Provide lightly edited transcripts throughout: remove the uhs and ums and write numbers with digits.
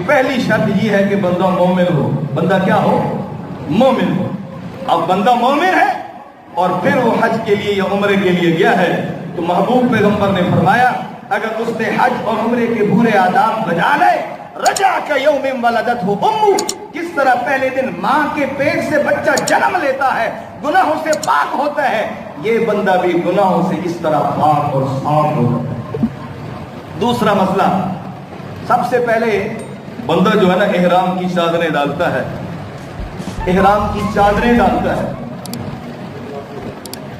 پہلی شرط یہ ہے کہ بندہ مومن ہو. بندہ کیا ہو؟ مومن ہو. اب بندہ مومن ہے اور پھر وہ حج کے لیے یا عمرے کے لیے گیا ہے تو محبوب پیغمبر نے فرمایا اگر اس نے حج اور عمرے کے پورے آداب بجا لے رجع کیوم ولدتہ امہ، کس طرح پہلے دن ماں کے پیٹ سے بچہ جنم لیتا ہے گناہوں سے پاک ہوتا ہے، یہ بندہ بھی گناہوں سے اس طرح پاک اور صاف ہو جاتا ہے. دوسرا مسئلہ، سب سے پہلے بندہ جو ہے نا احرام کی چادریں ڈالتا ہے. احرام کی چادریں ڈالتا ہے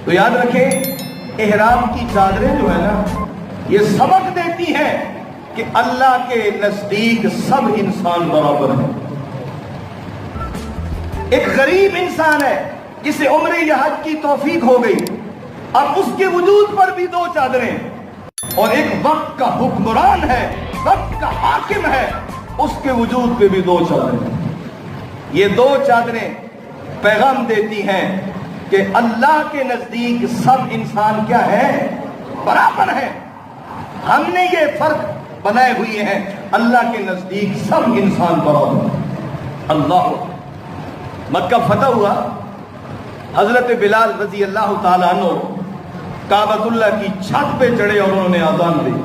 تو یاد رکھیں احرام کی چادریں جو ہے نا یہ سبق دیتی ہیں کہ اللہ کے نزدیک سب انسان برابر ہیں. ایک غریب انسان ہے جسے عمرے یا حج کی توفیق ہو گئی، اب اس کے وجود پر بھی 2 چادریں، اور ایک وقت کا حکمران ہے، وقت کا حاکم ہے، اس کے وجود پہ بھی 2 چادریں. یہ 2 چادریں پیغام دیتی ہیں کہ اللہ کے نزدیک سب انسان کیا ہے؟ برابر ہیں. ہم نے یہ فرق بنائے ہوئے ہیں، اللہ کے نزدیک سب انسان برابر ہیں. اللہ مکہ فتح ہوا، حضرت بلال رضی اللہ تعالیٰ عنہ کعبۃ اللہ کی چھت پہ چڑھے اور انہوں نے اذان دی.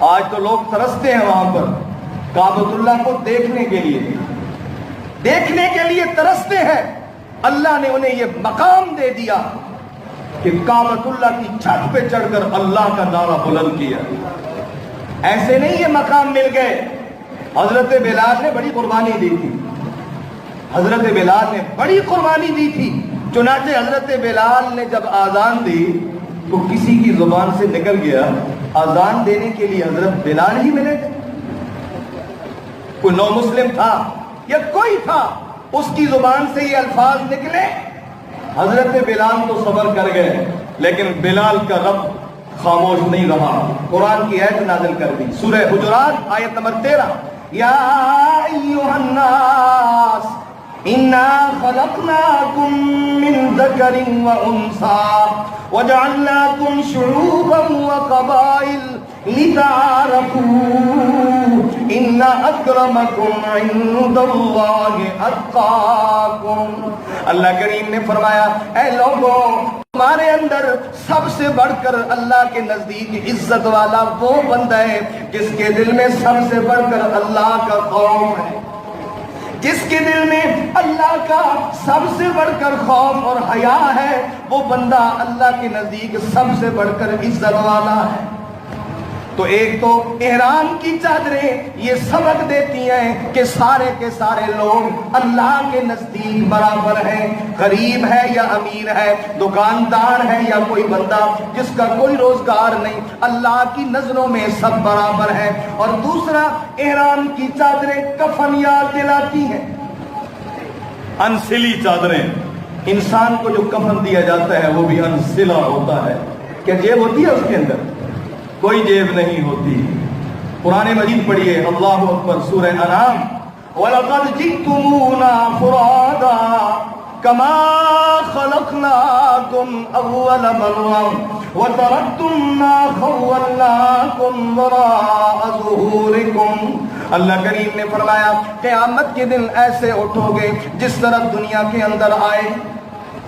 آج تو لوگ ترستے ہیں وہاں پر کعبۃ اللہ کو دیکھنے کے لیے ترستے ہیں. اللہ نے انہیں یہ مقام دے دیا کہ کعبۃ اللہ کی چھت پہ چڑھ کر اللہ کا نعرہ بلند کیا. ایسے نہیں یہ مقام مل گئے. حضرت بلال نے بڑی قربانی دی تھی، حضرت بلال نے بڑی قربانی دی تھی. چنانچہ حضرت بلال نے جب آذان دی تو کسی کی زبان سے نکل گیا آذان دینے کے لیے حضرت بلال ہی ملے تھے. کوئی نو مسلم تھا یا کوئی تھا، اس کی زبان سے یہ الفاظ نکلے. حضرت بلال تو صبر کر گئے لیکن بلال کا رب خاموش نہیں رہا. قرآن کی آیت نازل کر دی، سورہ حجرات آیت نمبر 13، یا ایھا الناس انا خلقناکم من ذکر وانثی وجعلناکم شعوبا وقبائل لتعارفوا ان اکرمکم عند اللہ اتقاکم. اللہ کریم نے فرمایا اے لوگوں، تمہارے اندر سب سے بڑھ کر اللہ کے نزدیک عزت والا وہ بندہ ہے جس کے دل میں سب سے بڑھ کر اللہ کا خوف ہے، جس کے دل میں اللہ کا سب سے بڑھ کر خوف اور حیا ہے، وہ بندہ اللہ کے نزدیک سب سے بڑھ کر عزت والا ہے. تو ایک تو احرام کی چادریں یہ سبق دیتی ہیں کہ سارے کے سارے لوگ اللہ کے نزدیک برابر ہیں. غریب ہے یا امیر ہے، دکاندار ہے یا کوئی بندہ جس کا کوئی روزگار نہیں، اللہ کی نظروں میں سب برابر ہیں. اور دوسرا، احرام کی چادریں کفن یاد دلاتی ہیں. انسلی چادریں، انسان کو جو کفن دیا جاتا ہے وہ بھی انسلا ہوتا ہے. کیا جیب ہوتی ہے اس کے اندر؟ کوئی جیب نہیں ہوتی. قرآن مجید پڑھیے، اللہ اکبر، سورہ انعام، وَلَقَدْ جِئْتُمُونَا فُرَادَىٰ كَمَا خَلَقْنَاكُمْ أَوَّلَ مَرَّةٍ وَتَرَكْتُم مَّا خَوَّلْنَاكُمْ وَرَاءَ ظُهُورِكُمْ. اللہ کریم نے فرمایا قیامت کے دن ایسے اٹھو گے جس طرح دنیا کے اندر آئے.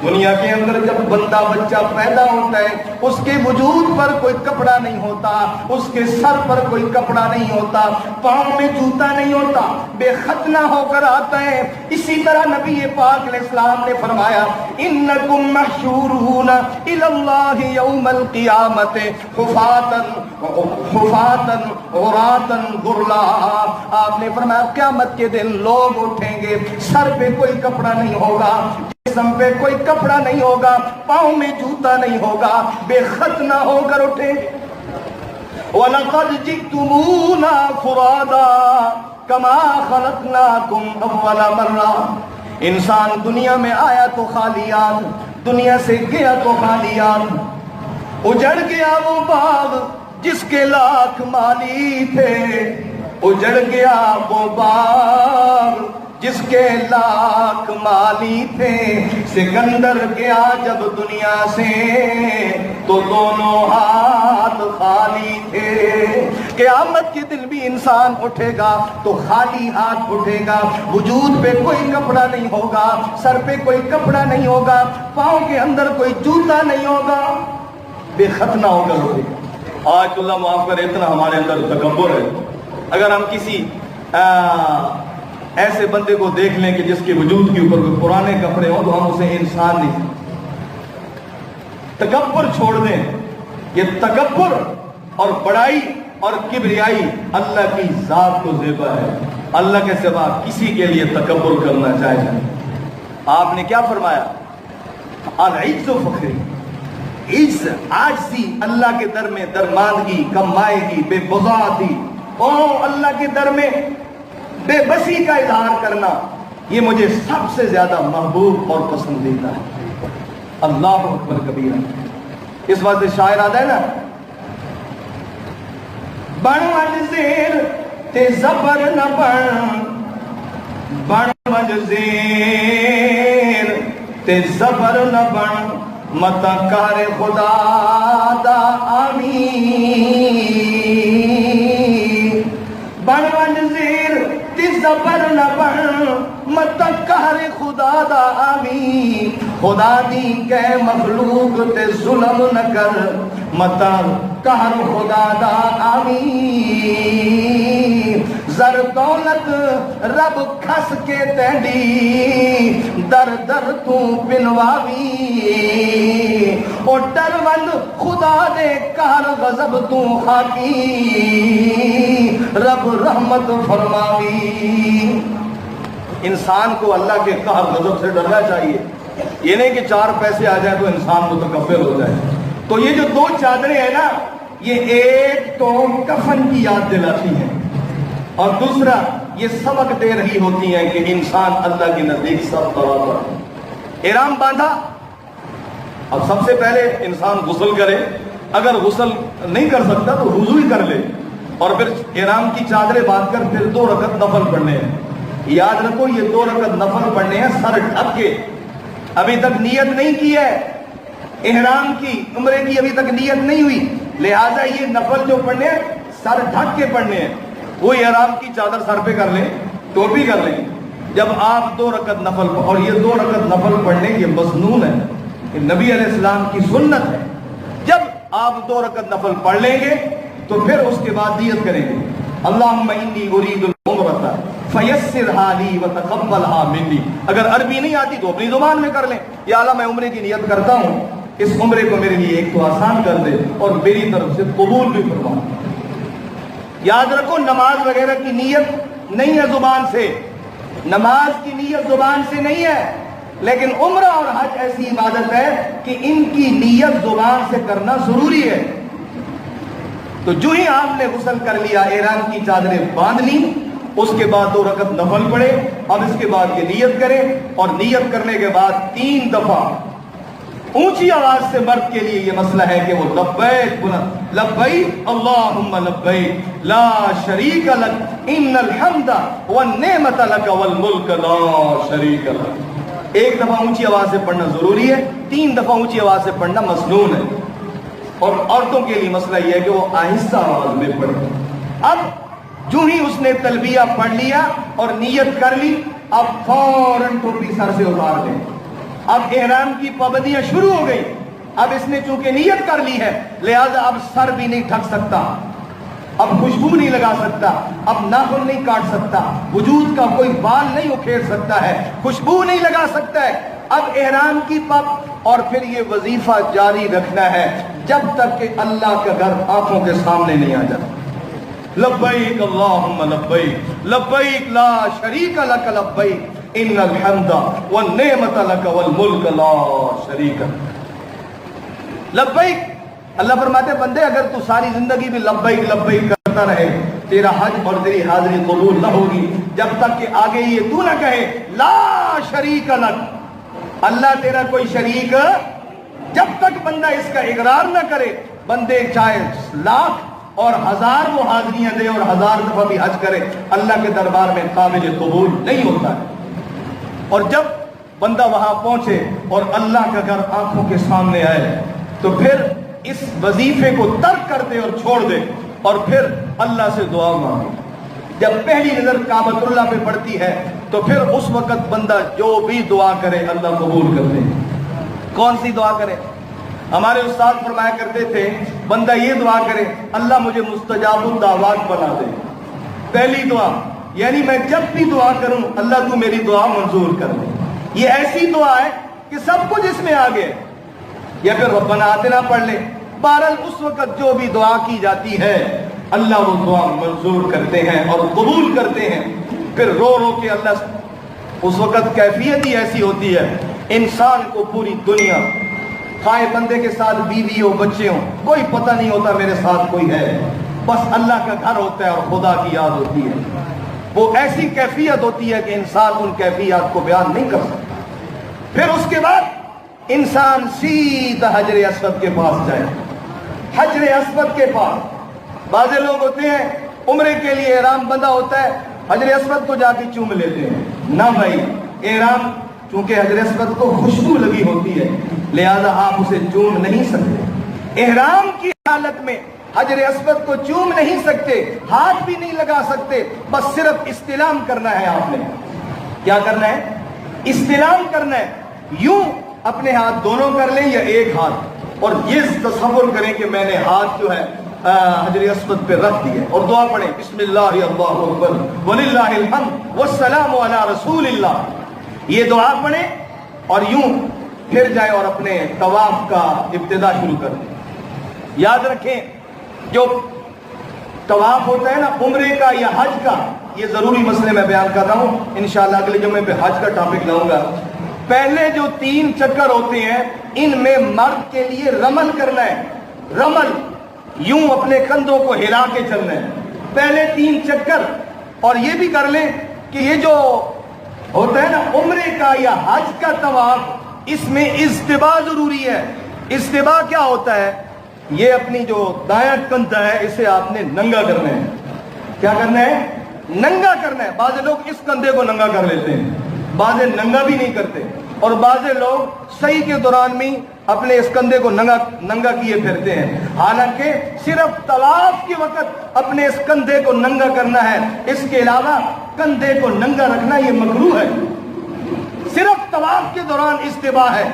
دنیا کے اندر جب بندہ بچہ پیدا ہوتا ہے اس کے وجود پر کوئی کپڑا نہیں ہوتا، اس کے سر پر کوئی کپڑا نہیں ہوتا، پاؤں میں جوتا نہیں ہوتا، بے ختنہ ہو کر آتا ہے. اسی طرح نبی پاک علیہ السلام نے فرمایا انکم محشورون الی اللہ یوم القیامت حفاۃ عراۃ غرلا. آپ نے فرمایا قیامت کے دن لوگ اٹھیں گے، سر پہ کوئی کپڑا نہیں ہوگا، جسم پہ کوئی کپڑا نہیں ہوگا، پاؤں میں جوتا نہیں ہوگا، بے ختنہ ہو کر اٹھے. وَلَقَدْ جِئْتُمُونَا فُرَادَىٰ كَمَا خَلَقْنَاكُمْ أَوَّلَ مَرَّةٍ. انسان دنیا میں آیا تو خالیات، دنیا سے گیا تو خالیات. اجڑ گیا وہ باغ جس کے لاکھ مالی تھے، اجڑ گیا وہ باغ جس کے لاکھ مالی تھے. سکندر گیا جب دنیا سے تو دونوں ہاتھ خالی تھے. قیامت کے دن بھی انسان اٹھے گا تو خالی ہاتھ اٹھے گا، وجود پہ کوئی کپڑا نہیں ہوگا، سر پہ کوئی کپڑا نہیں ہوگا، پاؤں کے اندر کوئی جوتا نہیں ہوگا، بے ختنہ ہوگا اٹھے گا۔ آج تو اللہ معاف کرے اتنا ہمارے اندر تکبر ہے، اگر ہم کسی ایسے بندے کو دیکھ لیں کہ جس کے وجود کے اوپر کوئی پرانے کپڑے ہوں تو ہم اسے انسان نہیں۔ تکبر چھوڑ دیں، یہ تکبر اور بڑائی اور کبریائی اللہ کی ذات کو زیبا ہے، اللہ کے سوا کسی کے لیے تکبر کرنا جائز ہے۔ آپ نے کیا فرمایا؟ العجز فخری، عجز عاجزی اللہ کے در میں درماندگی، کمائیگی، بے بضاعتی، اور اللہ کے در میں بے بسی کا اظہار کرنا، یہ مجھے سب سے زیادہ محبوب اور پسندیدہ ہے۔ اللہ اکبر کبیرہ۔ اس واسطے شاعر آتا ہے نا، بڑھ وج زیر تے زبر نہ بڑھ، بڑھ وج زیر تے زبر نہ بڑھ، متا کار خدا دا آمین۔ بڑھ وج زیر تے زبر نہ بڑھ، متا کار خدا دا آمین۔ خدا دی کہ مخلوق تے ظلم نہ کر، متا کہر خدا دا آمین۔ زر دولت رب کھس کے تینڈی، در در تو پنواوی۔ او ڈر وند خدا دے کہر غضب تو خاکی، رب رحمت فرماوی۔ انسان کو اللہ کے قہر غضب سے ڈرنا چاہیے، یہ نہیں کہ چار پیسے آ جائیں تو انسان متکبر ہو جائے۔ تو یہ جو دو چادریں ہیں نا، یہ ایک تو کفن کی یاد دلاتی ہیں، اور دوسرا یہ سبق دے رہی ہوتی ہیں کہ انسان اللہ کے نزدیک سب برابر ہے۔ احرام باندھا، اب سب سے پہلے انسان غسل کرے، اگر غسل نہیں کر سکتا تو وضو ہی کر لے، اور پھر احرام کی چادریں باندھ کر پھر 2 رکعت نفل پڑھنے ہیں۔ یاد رکھو یہ 2 رکعت نفل پڑھنے ہیں سر ڈھک کے، ابھی تک نیت نہیں کی ہے احرام کی، عمرے کی ابھی تک نیت نہیں ہوئی، لہٰذا یہ نفل جو پڑھنے ہیں سر ڈھک کے پڑھنے ہیں۔ وہ احرام کی چادر سر پہ کر لیں، ٹوپی کر لیں، جب آپ 2 رکعت نفل، اور یہ 2 رکعت نفل پڑھنے یہ مسنون ہے، کہ نبی علیہ السلام کی سنت ہے۔ جب آپ 2 رکعت نفل پڑھ لیں گے تو پھر اس کے بعد نیت کریں گے، اللہم انی ارید العمرۃ فیسرھا لی وتقبلھا منی۔ اگر عربی نہیں آتی تو اپنی زبان میں کر لیں، یا اللہ میں عمرے کی نیت کرتا ہوں، اس عمرے کو میرے لیے ایک تو آسان کر دے اور میری طرف سے قبول بھی فرما۔ یاد رکھو نماز وغیرہ کی نیت نہیں ہے زبان سے، نماز کی نیت زبان سے نہیں ہے، لیکن عمرہ اور حج ایسی عبادت ہے کہ ان کی نیت زبان سے کرنا ضروری ہے۔ تو جو ہی آپ نے غسل کر لیا، احرام کی چادریں باندھ لی، اس کے بعد 2 رکعت نفل پڑھے، اب اس کے بعد یہ نیت کریں، اور نیت کرنے کے بعد 3 دفعہ اونچی آواز سے مرد کے لیے یہ مسئلہ ہے کہ وہ لبیک بلند، لبیک اللہم لبیک لا شریک لک ان الحمد والنعمت لک والملک لا شریک لک۔ 1 دفعہ اونچی آواز سے پڑھنا ضروری ہے، 3 دفعہ اونچی آواز سے پڑھنا مسنون ہے، اور عورتوں کے لیے مسئلہ یہ ہے کہ وہ آہستہ آواز میں پڑھیں۔ اب جو ہی اس نے تلبیہ پڑھ لیا اور نیت کر لی، اب فوراً ٹوپی سر سے اتار دیں۔ اب احرام کی پابندیاں شروع ہو گئی، اب اس نے چونکہ نیت کر لی ہے لہذا اب سر بھی نہیں ڈھک سکتا، اب خوشبو نہیں لگا سکتا، اب ناخن نہیں کاٹ سکتا، وجود کا کوئی بال نہیں اکھیڑ سکتا ہے، خوشبو نہیں لگا سکتا ہے۔ اب احرام کی اور پھر یہ وظیفہ جاری رکھنا ہے جب تک کہ اللہ کا گھر آنکھوں کے سامنے نہیں آ جاتا۔ لبیک اللہم لبیک لبیک لا شریک لک لبیک ان الحمد والنعمت لک والملک لا شریک لک۔ لبیک، اللہ فرماتے بندے اگر تو ساری زندگی بھی لبیک لبیک کرتا رہے، تیرا حج اور تیری حاضری قبول نہ ہوگی جب تک کہ آگے یہ تو نہ کہے لا شریک لک، اللہ تیرا کوئی شریک، جب تک بندہ اس کا اقرار نہ کرے، بندے چاہے 1,00,000 اور 1000 وہ حاضریاں دے اور 1000 دفعہ بھی حج کرے، اللہ کے دربار میں قابل قبول نہیں ہوتا ہے۔ اور جب بندہ وہاں پہنچے اور اللہ کا گھر آنکھوں کے سامنے آئے تو پھر اس وظیفے کو ترک کر دے اور چھوڑ دے اور پھر اللہ سے دعا مانگے. جب پہلی نظر کعبۃ اللہ پہ پڑتی ہے تو پھر اس وقت بندہ جو بھی دعا کرے اللہ قبول کرتے ہیں. کون سی دعا کرے؟ ہمارے استاد فرمایا کرتے تھے بندہ یہ دعا کرے اللہ مجھے مستجاب الدعوات بنا دے. پہلی دعا یعنی میں جب بھی دعا کروں اللہ تو میری دعا منظور کر دے. یہ ایسی دعا ہے کہ سب کچھ اس میں آگے ہے. یا پھر ربنا آتنا پڑھ لے. بہرحال اس وقت جو بھی دعا کی جاتی ہے اللہ وہ دعا منظور کرتے ہیں اور قبول کرتے ہیں. پھر رو رو کے اللہ اس وقت کیفیت ہی ایسی ہوتی ہے انسان کو پوری دنیا خواہ بندے کے ساتھ بیوی ہو بچے ہوں کوئی پتہ نہیں ہوتا میرے ساتھ کوئی ہے, بس اللہ کا گھر ہوتا ہے اور خدا کی یاد ہوتی ہے. وہ ایسی کیفیت ہوتی ہے کہ انسان ان کیفیات کو بیان نہیں کر سکتا. پھر اس کے بعد انسان سیدھا حجر اسود کے پاس جائے. حجر اسود کے پاس بعض لوگ ہوتے ہیں عمرے کے لیے احرام بندہ ہوتا ہے حجر اسود کو جا کے چوم لیتے ہیں. نہ بھائی, احرام چونکہ حجر اسود کو خوشبو لگی ہوتی ہے لہذا آپ اسے چوم نہیں سکتے. احرام کی حالت میں حجر اسود کو چوم نہیں سکتے, ہاتھ بھی نہیں لگا سکتے, بس صرف استلام کرنا ہے. آپ نے کیا کرنا ہے؟ استلام کرنا ہے. یوں اپنے ہاتھ دونوں کر لیں یا ایک ہاتھ, اور یہ تصور کریں کہ میں نے ہاتھ جو ہے حجر اسود پہ رکھ دیا اور دعا پڑھیں بسم اللہ اللہ اکبر وللہ الحمد والسلام علی رسول اللہ. یہ دعا پڑھیں اور یوں پھر جائیں اور اپنے طواف کا ابتدا شروع کر دیں. یاد رکھیں جو طواف ہوتا ہے نا عمرے کا یا حج کا, یہ ضروری مسئلے میں بیان کر رہا ہوں, انشاءاللہ اگلے جمعے پہ حج کا ٹاپک لاؤں گا. پہلے جو 3 چکر ہوتے ہیں ان میں مرد کے لیے رمل کرنا ہے. رمل یوں اپنے کندھوں کو ہلا کے چلنا ہے پہلے 3 چکر. اور یہ بھی کر لیں کہ یہ جو ہوتا ہے نا عمرے کا یا حج کا طواف اس میں اجتباء ضروری ہے. اجتباء کیا ہوتا ہے؟ یہ اپنی جو دایاں کندھا ہے اسے آپ نے ننگا کرنا ہے. کیا کرنا ہے؟ ننگا کرنا ہے. بعض لوگ اس کندھے کو ننگا کر لیتے ہیں, بعض ننگا بھی نہیں کرتے, اور بعض لوگ صحیح کے دوران میں اپنے اس کندھے کو ننگا کیے پھرتے ہیں. حالانکہ صرف طواف کے وقت اپنے اس کندھے کو ننگا کرنا ہے, اس کے علاوہ کندھے کو ننگا رکھنا یہ مکروہ ہے. صرف طواف کے دوران اجتباء ہے,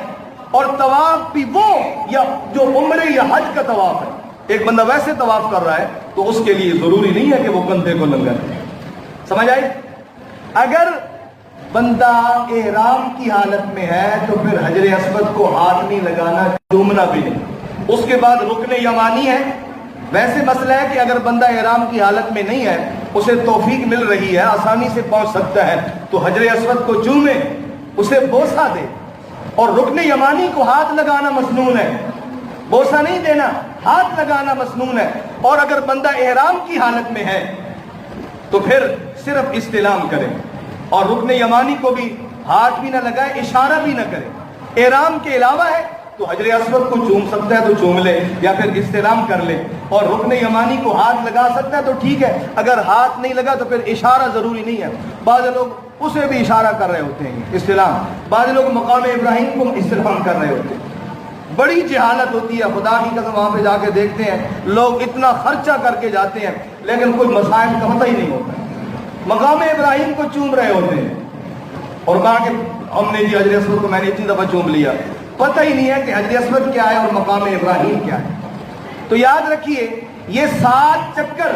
اور طواف بھی وہ یا جو عمرے یا حج کا طواف ہے. ایک بندہ ویسے طواف کر رہا ہے تو اس کے لیے ضروری نہیں ہے کہ وہ کندھے کو ننگا کرے. سمجھ آئی؟ اگر بندہ احرام کی حالت میں ہے تو پھر حجر اسود کو ہاتھ نہیں لگانا, چومنا بھی نہیں. اس کے بعد رکن یمانی ہے. ویسے مسئلہ ہے کہ اگر بندہ احرام کی حالت میں نہیں ہے, اسے توفیق مل رہی ہے, آسانی سے پہنچ سکتا ہے, تو حجر اسود کو چومے, اسے بوسہ دے. اور رکن یمانی کو ہاتھ لگانا مسنون ہے, بوسہ نہیں دینا, ہاتھ لگانا مسنون ہے. اور اگر بندہ احرام کی حالت میں ہے تو پھر صرف استلام کرے, اور رکن یمانی کو بھی ہاتھ بھی نہ لگائے, اشارہ بھی نہ کرے. احرام کے علاوہ ہے تو حجر اسود کو چوم سکتا ہے تو چوم لے یا پھر استلام کر لے, اور رکن یمانی کو ہاتھ لگا سکتا ہے تو ٹھیک ہے. اگر ہاتھ نہیں لگا تو پھر اشارہ ضروری نہیں ہے. بعض لوگ اسے بھی اشارہ کر رہے ہوتے ہیں استلام, بعض لوگ مقام ابراہیم کو استلام کر رہے ہوتے ہیں. بڑی جہالت ہوتی ہے, خدا کی قسم. وہاں پہ جا کے دیکھتے ہیں لوگ اتنا خرچہ کر کے جاتے ہیں لیکن کوئی مسائل کا پتہ ہی نہیں ہوتا. مقام ابراہیم کو چوم رہے ہوتے ہیں اور کہا کہ ہم نے جی حجر اسود کو میں نے اتنی دفعہ چوم لیا, پتہ ہی نہیں ہے کہ حجر اسود کیا ہے اور مقام ابراہیم کیا ہے. تو یاد رکھیے یہ 7 چکر,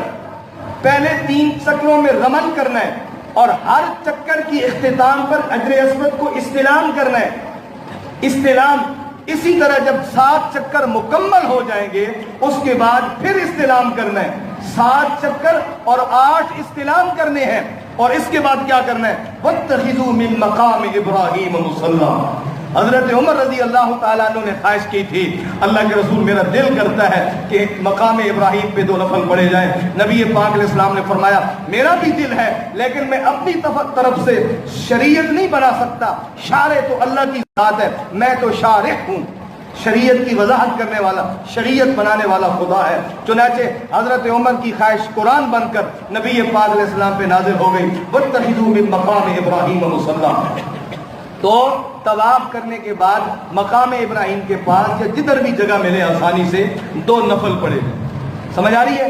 پہلے 3 چکروں میں رمل کرنا ہے, اور ہر چکر کی اختتام پر حجر اسود کو استلام کرنا ہے. استلام اسی طرح جب 7 چکر مکمل ہو جائیں گے اس کے بعد پھر استلام کرنا ہے. 7 چکر اور 8 استلام کرنے ہیں, اور اس کے بعد کیا کرنا ہے؟ وَاتَّخِذُوا مِن مَقَامِ إِبْرَاهِيمَ مُصَلًّى. حضرت عمر رضی اللہ تعالیٰ عنہ نے خواہش کی تھی, اللہ کے رسول میرا دل کرتا ہے کہ مقام ابراہیم پہ 2 نفل پڑھے جائیں. نبی پاک علیہ السلام نے فرمایا میرا بھی دل ہے لیکن میں اپنی طرف سے شریعت نہیں بنا سکتا, شارع تو اللہ کی ذات ہے, میں تو شارع ہوں. شریعت کی وضاحت کرنے والا, شریعت بنانے والا خدا ہے. چنانچہ حضرت عمر کی خواہش قرآن بن کر نبی پاک علیہ السلام پہ نازل ہو گئی, وَاتَّخِذُوا مِن مَقَامِ إِبْرَاهِيمَ مُصَلًّى. تو طواف کرنے کے بعد مقام ابراہیم کے پاس یا جدھر بھی جگہ ملے آسانی سے 2 نفل پڑھے. سمجھ آ رہی ہے؟